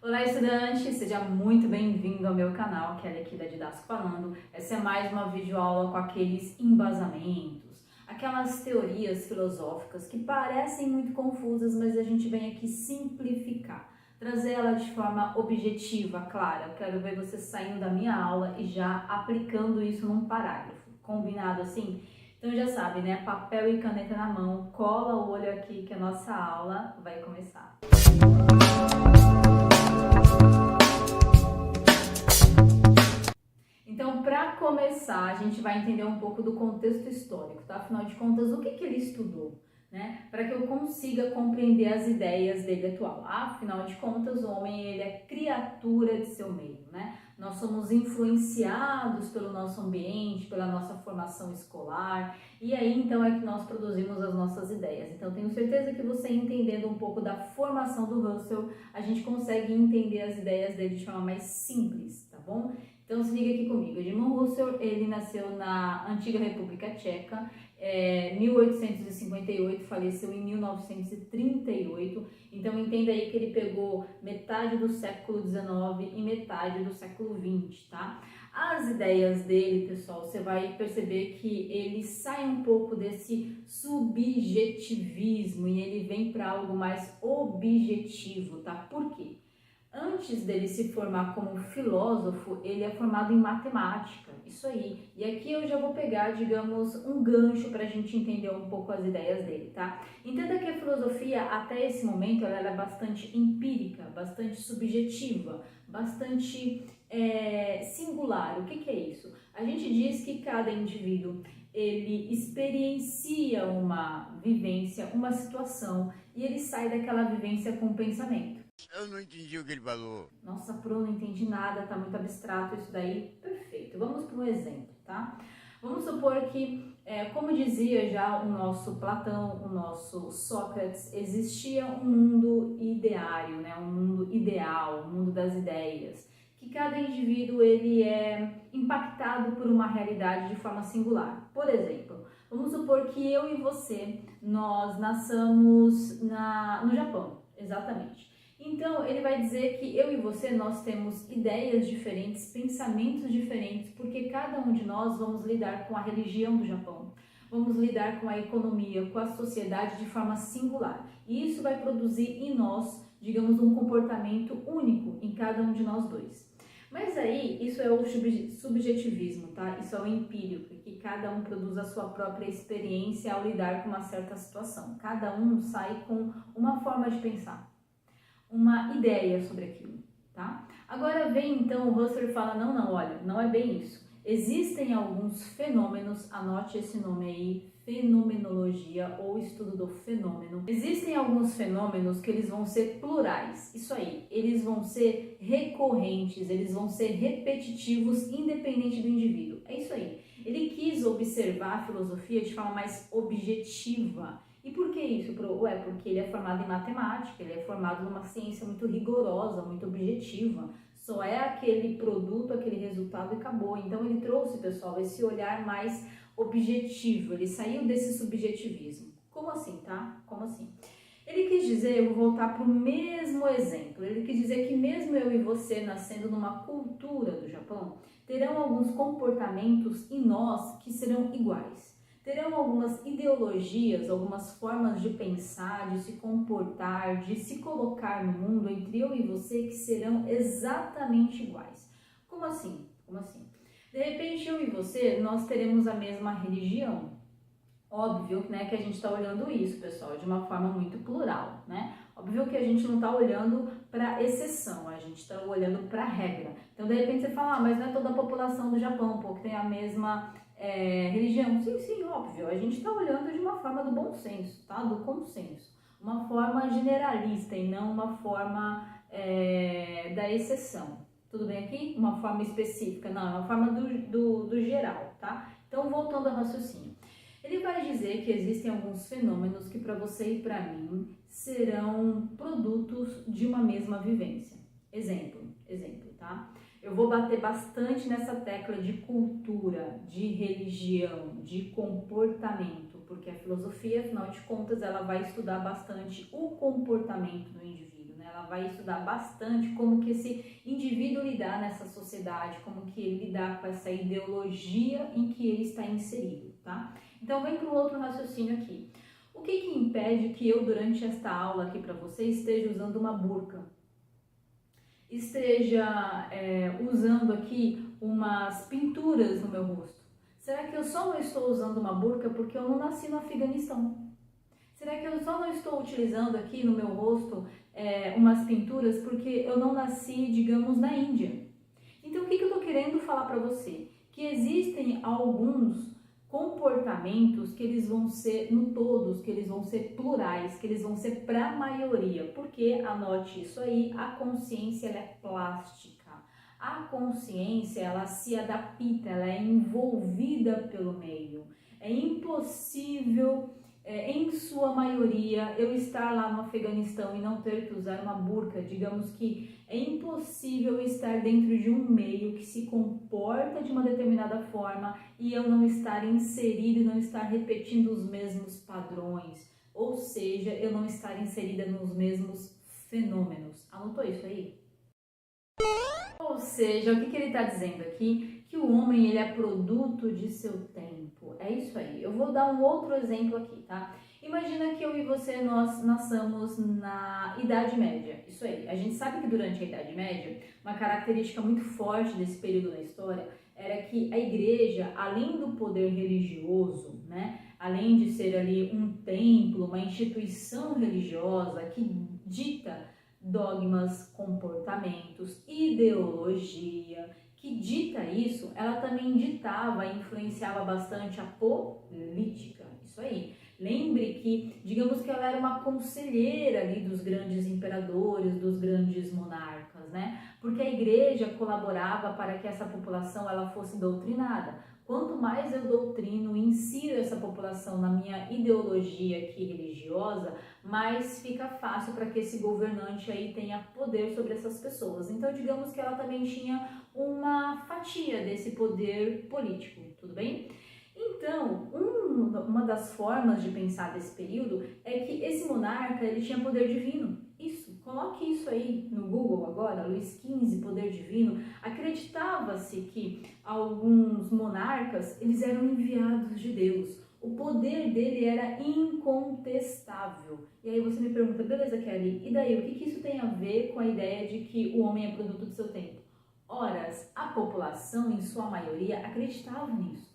Olá, estudante! Seja muito bem-vindo ao meu canal, Kelly aqui da Didasco falando. Essa é mais uma videoaula com aqueles embasamentos, aquelas teorias filosóficas que parecem muito confusas, mas a gente vem aqui simplificar, trazer ela de forma objetiva, clara. Eu quero ver você saindo da minha aula e já aplicando isso num parágrafo. Combinado assim? Então já sabe, né? Papel e caneta na mão, cola o olho aqui que a nossa aula vai começar. Então, para começar, a gente vai entender um pouco do contexto histórico, tá? Afinal de contas, o que ele estudou, né? Para que eu consiga compreender as ideias dele atual. Afinal de contas, o homem ele é criatura de seu meio, né? Nós somos influenciados pelo nosso ambiente, pela nossa formação escolar, e aí então é que nós produzimos as nossas ideias. Então, tenho certeza que você entendendo um pouco da formação do Russell, a gente consegue entender as ideias dele de forma mais simples, tá bom? Então se liga aqui comigo, Edmund Husserl, ele nasceu na antiga República Tcheca, 1858, faleceu em 1938, então entenda aí que ele pegou metade do século XIX e metade do século XX, tá? As ideias dele, pessoal, você vai perceber que ele sai um pouco desse subjetivismo e ele vem para algo mais objetivo, tá? Por quê? Antes dele se formar como filósofo, ele é formado em matemática, isso aí. E aqui eu já vou pegar, digamos, um gancho para a gente entender um pouco as ideias dele, tá? Entenda que a filosofia, até esse momento, ela é bastante empírica, bastante subjetiva, bastante singular. O que é isso? A gente diz que cada indivíduo, ele experiencia uma vivência, uma situação, e ele sai daquela vivência com o pensamento. Eu não entendi o que ele falou. Nossa, Pro, não entendi nada, tá muito abstrato isso daí. Perfeito. Vamos para um exemplo, tá? Vamos supor que, como dizia já o nosso Platão, o nosso Sócrates, existia um mundo ideário, né? Um mundo ideal, um mundo das ideias, que cada indivíduo ele é impactado por uma realidade de forma singular. Por exemplo, vamos supor que eu e você, nós nasçamos no Japão, exatamente. Então, ele vai dizer que eu e você, nós temos ideias diferentes, pensamentos diferentes, porque cada um de nós vamos lidar com a religião do Japão, vamos lidar com a economia, com a sociedade de forma singular. E isso vai produzir em nós, digamos, um comportamento único em cada um de nós dois. Mas aí, isso é o subjetivismo, tá? Isso é o empírico, que cada um produz a sua própria experiência ao lidar com uma certa situação. Cada um sai com uma forma de pensar, uma ideia sobre aquilo, tá? Agora vem então o Husserl e fala, não, olha, não é bem isso. Existem alguns fenômenos, anote esse nome aí, fenomenologia ou estudo do fenômeno. Existem alguns fenômenos que eles vão ser plurais, isso aí, eles vão ser recorrentes, eles vão ser repetitivos, independente do indivíduo, é isso aí. Ele quis observar a filosofia de forma mais objetiva. E por que isso? Porque ele é formado em matemática, ele é formado numa ciência muito rigorosa, muito objetiva. Só é aquele produto, aquele resultado e acabou. Então ele trouxe, pessoal, esse olhar mais objetivo, ele saiu desse subjetivismo. Como assim, tá? Como assim? Ele quis dizer, eu vou voltar para o mesmo exemplo, ele quis dizer que mesmo eu e você nascendo numa cultura do Japão, terão alguns comportamentos em nós que serão iguais. Terão algumas ideologias, algumas formas de pensar, de se comportar, de se colocar no mundo entre eu e você que serão exatamente iguais. Como assim? Como assim? De repente, eu e você, nós teremos a mesma religião. Óbvio, né, que a gente está olhando isso, pessoal, de uma forma muito plural, né? Óbvio que a gente não está olhando para exceção, a gente está olhando para regra. Então, de repente, você fala, mas não é toda a população do Japão, pô, que tem a mesma religião. Sim, óbvio, a gente está olhando de uma forma do bom senso, tá? Do consenso. Uma forma generalista e não uma forma da exceção. Tudo bem aqui? Uma forma específica, não, é uma forma do geral, tá? Então, voltando ao raciocínio. Ele vai dizer que existem alguns fenômenos que para você e para mim serão produtos de uma mesma vivência. Exemplo, tá? Eu vou bater bastante nessa tecla de cultura, de religião, de comportamento, porque a filosofia, afinal de contas, ela vai estudar bastante o comportamento do indivíduo, né? Ela vai estudar bastante como que esse indivíduo lidar nessa sociedade, como que ele lidar com essa ideologia em que ele está inserido, tá? Então, vem para o outro raciocínio aqui. O que que impede que eu, durante esta aula aqui para você, esteja usando uma burca? Esteja usando aqui umas pinturas no meu rosto? Será que eu só não estou usando uma burca porque eu não nasci no Afeganistão? Será que eu só não estou utilizando aqui no meu rosto umas pinturas porque eu não nasci, digamos, na Índia? Então, o que eu estou querendo falar para você? Que existem alguns comportamentos que eles vão ser no todos, que eles vão ser plurais, que eles vão ser para a maioria. Porque, anote isso aí, a consciência ela é plástica. A consciência, ela se adapta, ela é envolvida pelo meio. É impossível, em sua maioria, eu estar lá no Afeganistão e não ter que usar uma burca. Digamos que é impossível estar dentro de um meio que se comporta de uma determinada forma e eu não estar inserido e não estar repetindo os mesmos padrões. Ou seja, eu não estar inserida nos mesmos fenômenos. Anotou isso aí? Ou seja, o que ele está dizendo aqui? Que o homem ele é produto de seu tempo. É isso aí. Eu vou dar um outro exemplo aqui, tá? Imagina que eu e você, nós nasçamos na Idade Média. Isso aí. A gente sabe que durante a Idade Média, uma característica muito forte desse período da história era que a igreja, além do poder religioso, né? Além de ser ali um templo, uma instituição religiosa que dita dogmas, comportamentos, ideologia, que dita isso, ela também ditava e influenciava bastante a política. Isso aí. Lembre que, digamos que ela era uma conselheira ali dos grandes imperadores, dos grandes monarcas, né? Porque a igreja colaborava para que essa população ela fosse doutrinada. Quanto mais eu doutrino e insiro essa população na minha ideologia aqui religiosa, mais fica fácil para que esse governante aí tenha poder sobre essas pessoas. Então, digamos que ela também tinha uma fatia desse poder político, tudo bem? Então, uma das formas de pensar desse período é que esse monarca ele tinha poder divino. Isso, coloque isso aí no Google agora, Luís XV, poder divino. Acreditava-se que alguns monarcas eles eram enviados de Deus. O poder dele era incontestável. E aí você me pergunta, beleza, Kelly, e daí o que isso tem a ver com a ideia de que o homem é produto do seu tempo? Ora, a população, em sua maioria, acreditava nisso.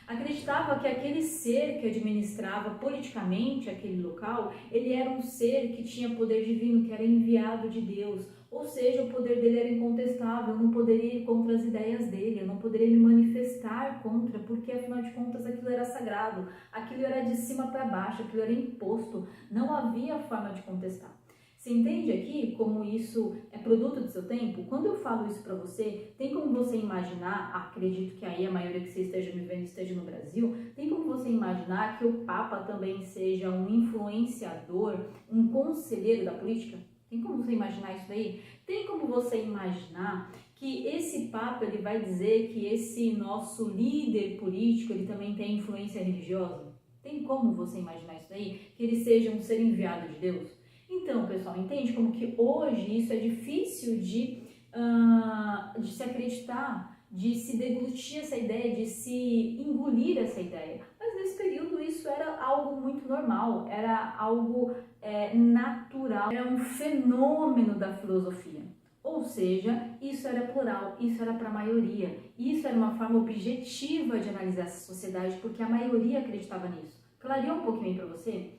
Acreditava que aquele ser que administrava politicamente aquele local, ele era um ser que tinha poder divino, que era enviado de Deus. Ou seja, o poder dele era incontestável, eu não poderia ir contra as ideias dele, eu não poderia me manifestar contra, porque afinal de contas aquilo era sagrado, aquilo era de cima para baixo, aquilo era imposto, não havia forma de contestar. Você entende aqui como isso é produto do seu tempo? Quando eu falo isso para você, tem como você imaginar, acredito que aí a maioria que você esteja me vendo esteja no Brasil, tem como você imaginar que o Papa também seja um influenciador, um conselheiro da política? Tem como você imaginar isso daí? Tem como você imaginar que esse Papa ele vai dizer que esse nosso líder político ele também tem influência religiosa? Tem como você imaginar isso daí? Que ele seja um ser enviado de Deus? Então, pessoal, entende como que hoje isso é difícil de se acreditar, de se deglutir essa ideia, de se engolir essa ideia. Mas nesse período isso era algo muito normal, era algo natural, era um fenômeno da filosofia. Ou seja, isso era plural, isso era para a maioria. Isso era uma forma objetiva de analisar essa sociedade, porque a maioria acreditava nisso. Clareou um pouquinho aí para você?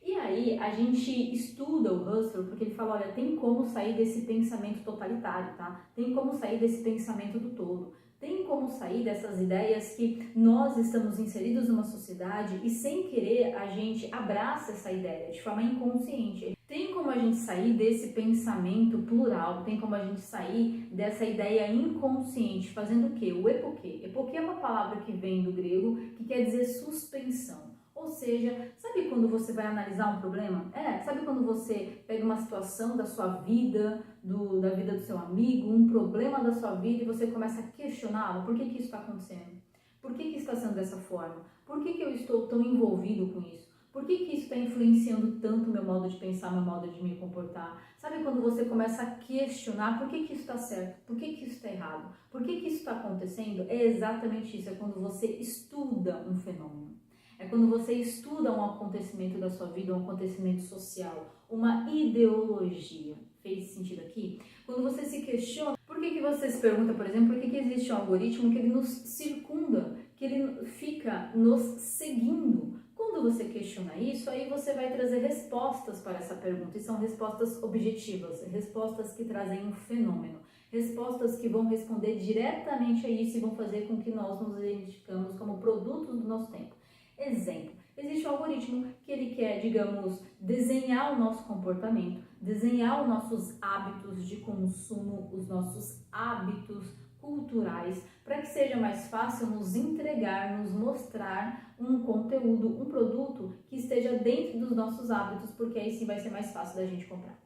E aí a gente estuda o Husserl porque ele fala, olha, tem como sair desse pensamento totalitário, tá? Tem como sair desse pensamento do todo. Tem como sair dessas ideias que nós estamos inseridos numa sociedade e sem querer a gente abraça essa ideia de forma inconsciente. Tem como a gente sair desse pensamento plural, tem como a gente sair dessa ideia inconsciente, fazendo o quê? O epoquê. Epoquê é uma palavra que vem do grego que quer dizer suspensão. Ou seja, sabe quando você vai analisar um problema? Sabe quando você pega uma situação da sua vida, da vida do seu amigo, um problema da sua vida e você começa a questioná-lo? Por que isso está acontecendo? Por que está sendo dessa forma? Por que eu estou tão envolvido com isso? Por que isso está influenciando tanto o meu modo de pensar, meu modo de me comportar? Sabe quando você começa a questionar por que isso está certo, por que isso está errado, por que isso está acontecendo? É exatamente isso, é quando você estuda um fenômeno. É quando você estuda um acontecimento da sua vida, um acontecimento social, uma ideologia. Fez sentido aqui? Quando você se questiona, por que você se pergunta, por exemplo, por que existe um algoritmo que ele nos circunda, que ele fica nos seguindo? Quando você questiona isso, aí você vai trazer respostas para essa pergunta, e são respostas objetivas, respostas que trazem um fenômeno, respostas que vão responder diretamente a isso e vão fazer com que nós nos identificamos como produtos do nosso tempo. Exemplo, existe um algoritmo que ele quer, digamos, desenhar o nosso comportamento, desenhar os nossos hábitos de consumo, os nossos hábitos culturais, para que seja mais fácil nos entregar, nos mostrar um conteúdo, um produto que esteja dentro dos nossos hábitos, porque aí sim vai ser mais fácil da gente comprar.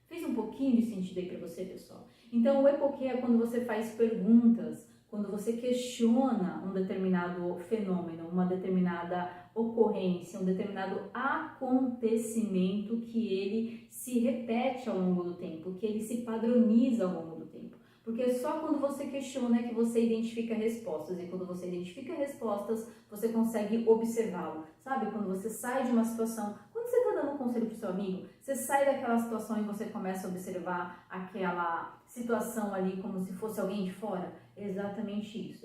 Fez um pouquinho de sentido aí para você, pessoal? Então, o epoquê é quando você faz perguntas, quando você questiona um determinado fenômeno, uma determinada ocorrência, um determinado acontecimento que ele se repete ao longo do tempo, que ele se padroniza ao longo do tempo. Porque só quando você questiona é que você identifica respostas, e quando você identifica respostas, você consegue observá-lo. Sabe, quando você sai de uma situação, quando você está dando um conselho para o seu amigo, você sai daquela situação e você começa a observar aquela situação ali como se fosse alguém de fora. Exatamente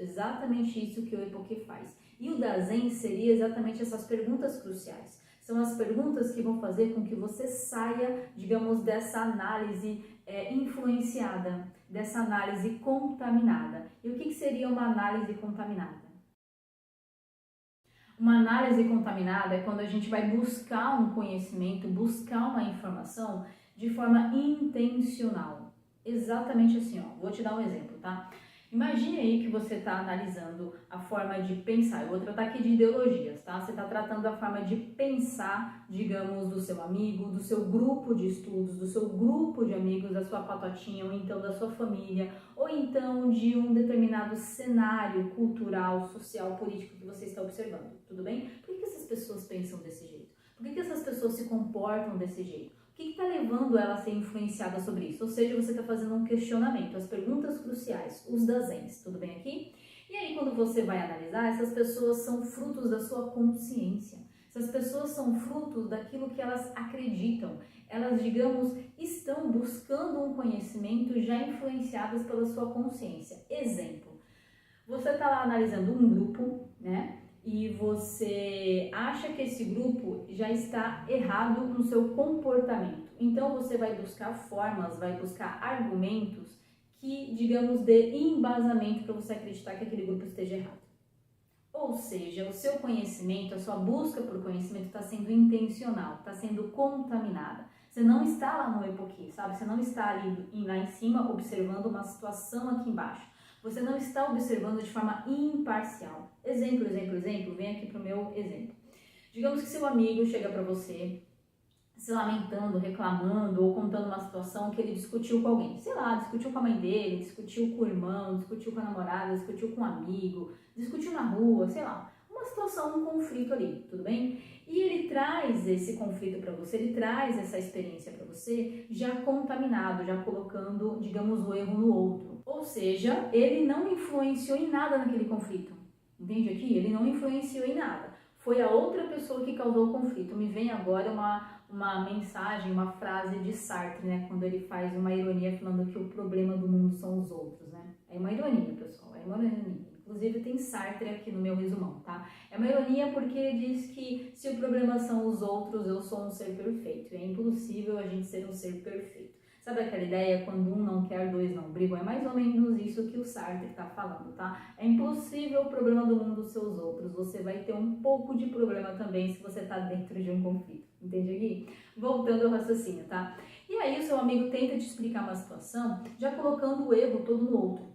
isso que o epoquê faz. E o Dazen seria exatamente essas perguntas cruciais. São as perguntas que vão fazer com que você saia, digamos, dessa análise influenciada, dessa análise contaminada. E o que seria uma análise contaminada? Uma análise contaminada é quando a gente vai buscar um conhecimento, buscar uma informação de forma intencional. Exatamente assim, ó. Vou te dar um exemplo, tá? Imagine aí que você está analisando a forma de pensar. Eu vou tratar aqui de ideologias, tá? Você está tratando da forma de pensar, digamos, do seu amigo, do seu grupo de estudos, do seu grupo de amigos, da sua patotinha, ou então da sua família, ou então de um determinado cenário cultural, social, político que você está observando, tudo bem? Por que essas pessoas pensam desse jeito? Por que essas pessoas se comportam desse jeito? O que está levando ela a ser influenciada sobre isso? Ou seja, você está fazendo um questionamento, as perguntas cruciais, os Dazens, tudo bem aqui? E aí, quando você vai analisar, essas pessoas são frutos da sua consciência. Essas pessoas são frutos daquilo que elas acreditam. Elas, digamos, estão buscando um conhecimento já influenciadas pela sua consciência. Exemplo, você está lá analisando um grupo, né? E você acha que esse grupo já está errado no seu comportamento. Então você vai buscar formas, vai buscar argumentos que, digamos, dê embasamento para você acreditar que aquele grupo esteja errado. Ou seja, o seu conhecimento, a sua busca por conhecimento está sendo intencional, está sendo contaminada. Você não está lá no epoquê, sabe? Você não está ali lá em cima observando uma situação aqui embaixo. Você não está observando de forma imparcial. Exemplo, vem aqui para o meu exemplo. Digamos que seu amigo chega para você se lamentando, reclamando ou contando uma situação que ele discutiu com alguém. Sei lá, discutiu com a mãe dele, discutiu com o irmão, discutiu com a namorada, discutiu com um amigo, discutiu na rua, sei lá. Uma situação, um conflito ali, tudo bem? E ele traz esse conflito para você, ele traz essa experiência para você já contaminado, já colocando, digamos, o erro no outro. Ou seja, ele não influenciou em nada naquele conflito. Entende aqui? Ele não influenciou em nada. Foi a outra pessoa que causou o conflito. Me vem agora uma mensagem, uma frase de Sartre, né? Quando ele faz uma ironia falando que o problema do mundo são os outros, né? É uma ironia, pessoal, é uma ironia. Inclusive tem Sartre aqui no meu resumão, tá? É uma ironia porque ele diz que se o problema são os outros, eu sou um ser perfeito. É impossível a gente ser um ser perfeito. Sabe aquela ideia, quando um não quer, dois não brigam? É mais ou menos isso que o Sartre está falando, tá? É impossível o problema do mundo ser os outros. Você vai ter um pouco de problema também se você está dentro de um conflito. Entende aqui? Voltando ao raciocínio, tá? E aí o seu amigo tenta te explicar uma situação já colocando o erro todo no outro.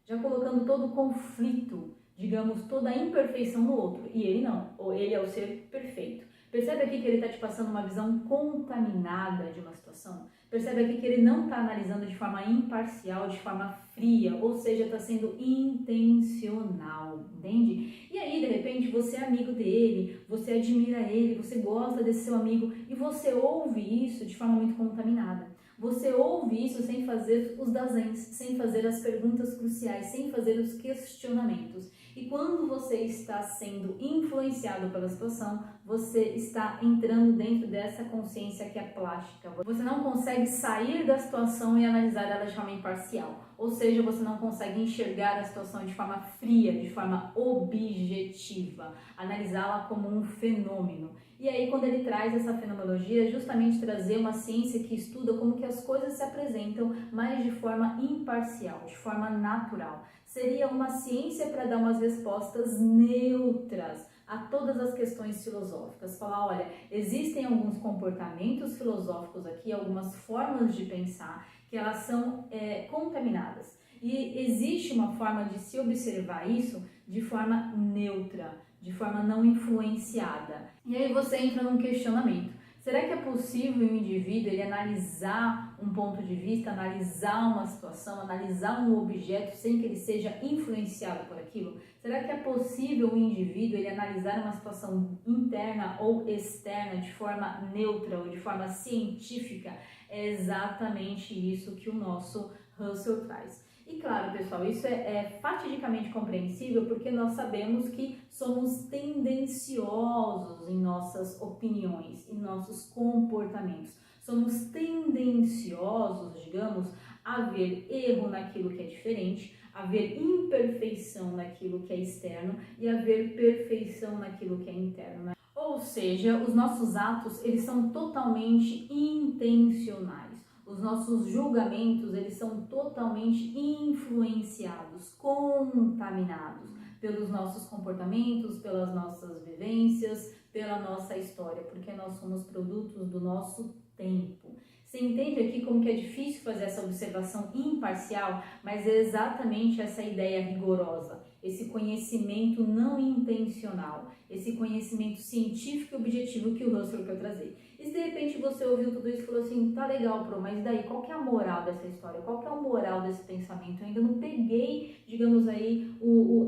Já colocando todo o conflito, digamos, toda a imperfeição no outro. E ele não. Ou ele é o ser perfeito. Percebe aqui que ele está te passando uma visão contaminada de uma situação? Percebe aqui que ele não está analisando de forma imparcial, de forma fria, ou seja, está sendo intencional, entende? E aí, de repente, você é amigo dele, você admira ele, você gosta desse seu amigo e você ouve isso de forma muito contaminada. Você ouve isso sem fazer os dazens, sem fazer as perguntas cruciais, sem fazer os questionamentos. E quando você está sendo influenciado pela situação, você está entrando dentro dessa consciência que é plástica. Você não consegue sair da situação e analisar ela de forma imparcial. Ou seja, você não consegue enxergar a situação de forma fria, de forma objetiva, analisá-la como um fenômeno. E aí, quando ele traz essa fenomenologia, é justamente trazer uma ciência que estuda como que as coisas se apresentam, mas de forma imparcial, de forma natural. Seria uma ciência para dar umas respostas neutras a todas as questões filosóficas. Falar, olha, existem alguns comportamentos filosóficos aqui, algumas formas de pensar que elas são contaminadas. E existe uma forma de se observar isso de forma neutra, de forma não influenciada. E aí você entra num questionamento. Será que é possível um indivíduo ele analisar um ponto de vista, analisar uma situação, analisar um objeto sem que ele seja influenciado por aquilo? Será que é possível um indivíduo ele analisar uma situação interna ou externa de forma neutra ou de forma científica? É exatamente isso que o nosso Husserl traz. E claro, pessoal, isso é fatidicamente compreensível porque nós sabemos que somos tendenciosos em nossas opiniões, em nossos comportamentos. Somos tendenciosos, digamos, a ver erro naquilo que é diferente, a ver imperfeição naquilo que é externo e a ver perfeição naquilo que é interno, né? Ou seja, os nossos atos, eles são totalmente intencionais. Os nossos julgamentos, eles são totalmente influenciados, contaminados pelos nossos comportamentos, pelas nossas vivências, pela nossa história, porque nós somos produtos do nosso tempo. Você entende aqui como que é difícil fazer essa observação imparcial, mas é exatamente essa ideia rigorosa, esse conhecimento não intencional, esse conhecimento científico e objetivo que o Husserl quer trazer. E se de repente você ouviu tudo isso e falou assim, tá legal, Pro, mas daí qual que é a moral dessa história? Qual que é a moral desse pensamento? Eu ainda não peguei, digamos aí,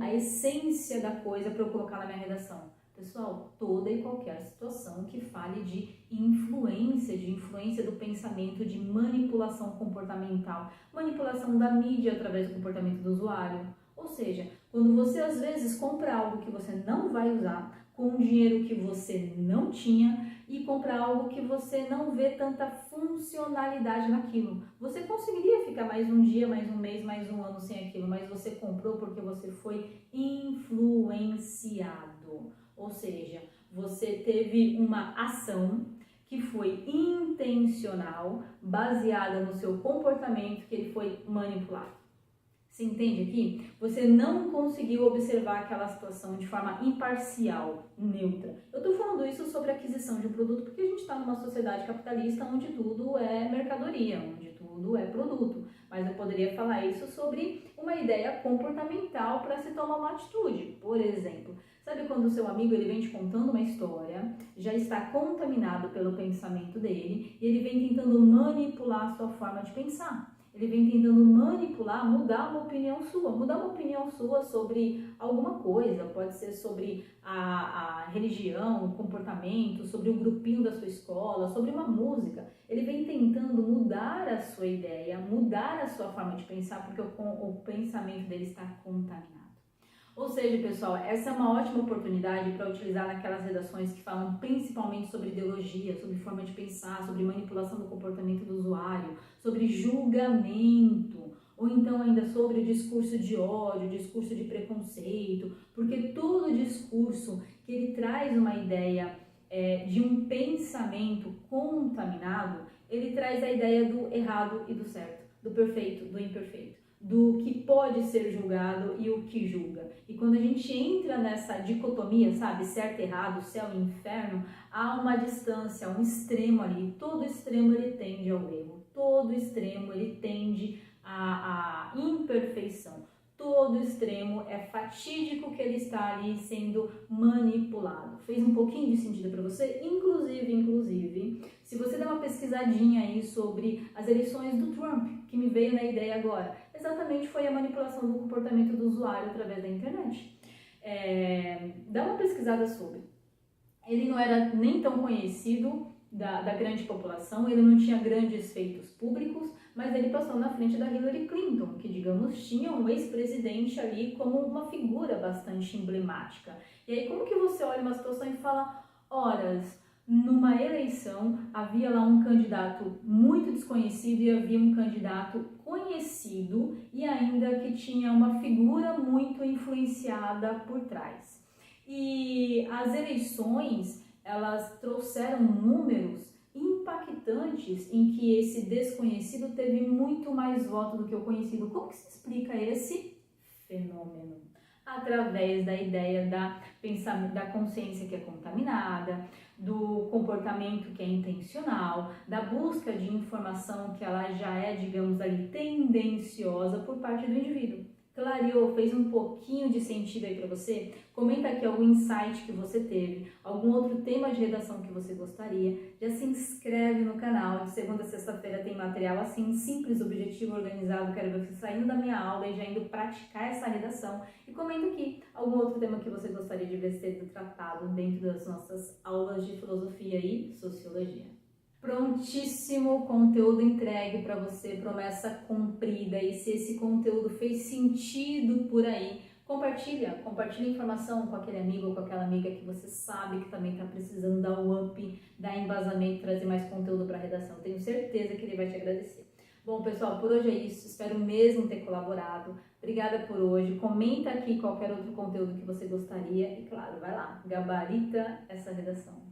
a essência da coisa para eu colocar na minha redação. Pessoal, toda e qualquer situação que fale de influência do pensamento, de manipulação comportamental, manipulação da mídia através do comportamento do usuário. Ou seja, quando você às vezes compra algo que você não vai usar, com um dinheiro que você não tinha e compra algo que você não vê tanta funcionalidade naquilo. Você conseguiria ficar mais um dia, mais um mês, mais um ano sem aquilo, mas você comprou porque você foi influenciado. Ou seja, você teve uma ação que foi intencional, baseada no seu comportamento, que ele foi manipulado. Você entende aqui? Você não conseguiu observar aquela situação de forma imparcial, neutra. Eu estou falando isso sobre a aquisição de um produto porque a gente está numa sociedade capitalista onde tudo é mercadoria, onde tudo é produto. Mas eu poderia falar isso sobre uma ideia comportamental para se tomar uma atitude. Por exemplo, sabe quando o seu amigo ele vem te contando uma história, já está contaminado pelo pensamento dele e ele vem tentando manipular a sua forma de pensar. Ele vem tentando manipular, mudar uma opinião sua sobre alguma coisa, pode ser sobre a religião, o comportamento, sobre o grupinho da sua escola, sobre uma música. Ele vem tentando mudar a sua ideia, mudar a sua forma de pensar, porque o pensamento dele está contaminado. Ou seja, pessoal, essa é uma ótima oportunidade para utilizar naquelas redações que falam principalmente sobre ideologia, sobre forma de pensar, sobre manipulação do comportamento do usuário, sobre julgamento, ou então ainda sobre discurso de ódio, discurso de preconceito, porque todo discurso que ele traz uma ideia de um pensamento contaminado, ele traz a ideia do errado e do certo, do perfeito, do imperfeito, do que pode ser julgado e o que julga. E quando a gente entra nessa dicotomia, sabe, certo e errado, céu e inferno, há uma distância, um extremo ali. Todo extremo ele tende ao erro, todo extremo ele tende à imperfeição. Todo extremo é fatídico que ele está ali sendo manipulado. Fez um pouquinho de sentido para você? Inclusive, se você der uma pesquisadinha aí sobre as eleições do Trump, que me veio na ideia agora, exatamente foi a manipulação do comportamento do usuário através da internet. Dá uma pesquisada sobre. Ele não era nem tão conhecido da grande população, ele não tinha grandes feitos públicos, mas ele passou na frente da Hillary Clinton, que, digamos, tinha um ex-presidente ali como uma figura bastante emblemática. E aí, como que você olha uma situação e fala, horas, numa eleição, havia lá um candidato muito desconhecido e havia um candidato conhecido e ainda que tinha uma figura muito influenciada por trás. E as eleições, elas trouxeram números impactantes em que esse desconhecido teve muito mais voto do que o conhecido. Como que se explica esse fenômeno? Através da ideia da consciência que é contaminada, do comportamento que é intencional, da busca de informação que ela já é, digamos ali, tendenciosa por parte do indivíduo. Clareou? Fez um pouquinho de sentido aí para você? Comenta aqui algum insight que você teve, algum outro tema de redação que você gostaria. Já se inscreve no canal, de segunda a sexta-feira tem material assim, simples, objetivo, organizado. Quero ver você saindo da minha aula e já indo praticar essa redação. E comenta aqui algum outro tema que você gostaria de ver sendo tratado dentro das nossas aulas de filosofia e sociologia. Prontíssimo, conteúdo entregue para você, promessa cumprida. E se esse conteúdo fez sentido por aí, compartilha informação com aquele amigo ou com aquela amiga que você sabe que também está precisando dar o up, dar embasamento, trazer mais conteúdo para a redação. Tenho certeza que ele vai te agradecer. Bom, pessoal, por hoje é isso. Espero mesmo ter colaborado. Obrigada por hoje. Comenta aqui qualquer outro conteúdo que você gostaria. E claro, vai lá, gabarita essa redação.